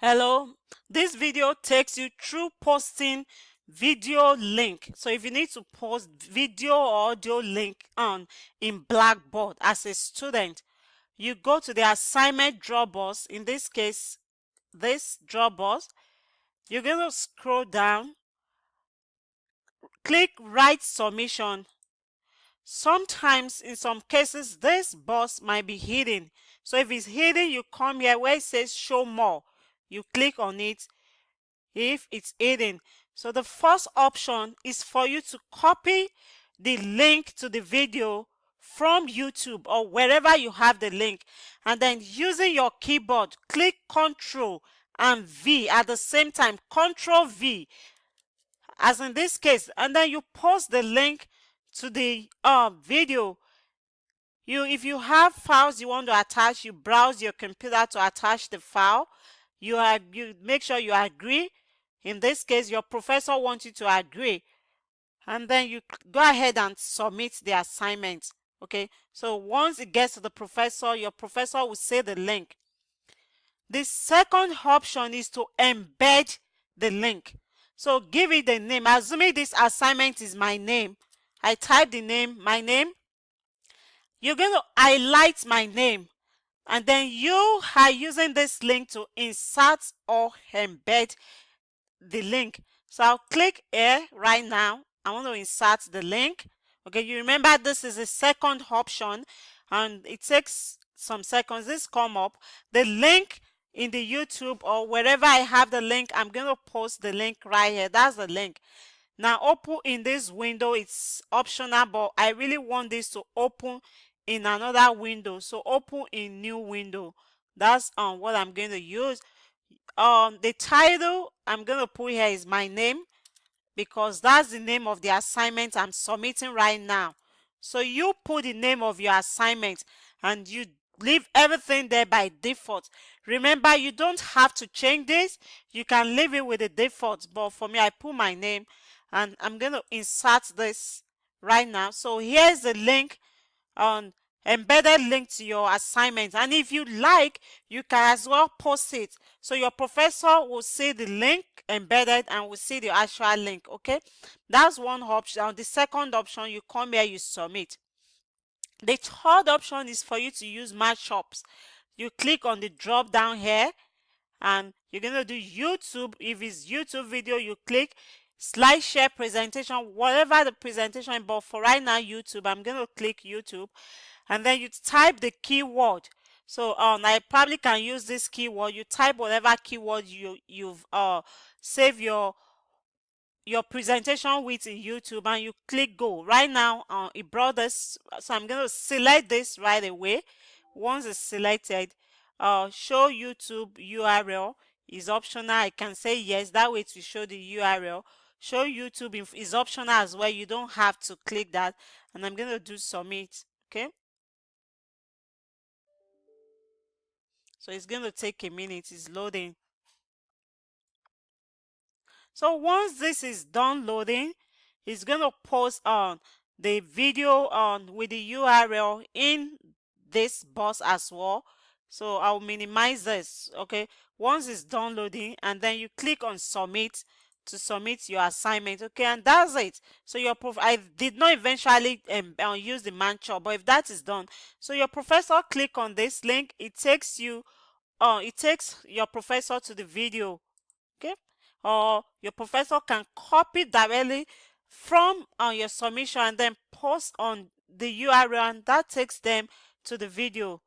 Hello, this video takes you through posting video link. So if you need to post video or audio link on in Blackboard as a student, you go to the assignment Dropbox. In this case, this Dropbox, you're going to scroll down, click write submission. Sometimes in some cases this box might be hidden. So if it's hidden, you come here where it says show more. You click on it if it's hidden. So the first option is for you to copy the link to the video from YouTube or wherever you have the link, and then using your keyboard click Ctrl and V at the same time, Ctrl V as in this case, and then you post the link to the video. If you have files you want to attach, you browse your computer to attach the file. You make sure you agree. In this case, your professor wants you to agree, and then you go ahead and submit the assignment. Okay, so once it gets to the professor, your professor will say the link. The second option is to embed the link. So give it the name. Assuming this assignment is my name, I type the name, my name. You're going to highlight my name, and then you are using this link to insert or embed the link. So I'll click here right now. I want to insert the link. Okay, you remember this is the second option, and it takes some seconds. This come up. The link in the YouTube or wherever I have the link, I'm going to post the link right here. That's the link. Now open in this window, it's optional, but I really want this to open in another window. So open in new window. That's what I'm going to use. The title I'm going to put here is my name, because that's the name of the assignment I'm submitting right now. So you put the name of your assignment and you leave everything there by default. Remember, you don't have to change this. You can leave it with the default, but for me, I put my name, and I'm going to insert this right now. So here's the link on embedded link to your assignment, and if you like, you can as well post it, so your professor will see the link embedded and will see the actual link. Okay, that's one option. The second option, you come here, you submit. The third option is for you to use matchups. You click on the drop down here, and you're going to do YouTube. If it's YouTube video, you click slide share presentation, whatever the presentation, but for right now YouTube, I'm going to click YouTube, and then you type the keyword. So I probably can use this keyword. You type whatever keyword you've save your presentation with in YouTube, and you click go. Right now it brought this, so I'm going to select this right away. Once it's selected, show YouTube URL is optional. I can say yes, that way to show the URL. Show YouTube is optional as well. You don't have to click that, and I'm going to do submit. Okay, so it's going to take a minute. It's loading. So once this is done loading, it's going to post on the video on with the URL in this box as well. So I'll minimize this. Okay, once it's done loading, and then you click on submit to submit your assignment. Okay, and that's it. So I did not eventually use the matchup, but if that is done, so your professor click on this link, it takes you it takes your professor to the video. Okay, or your professor can copy directly from your submission and then post on the URL, and that takes them to the video.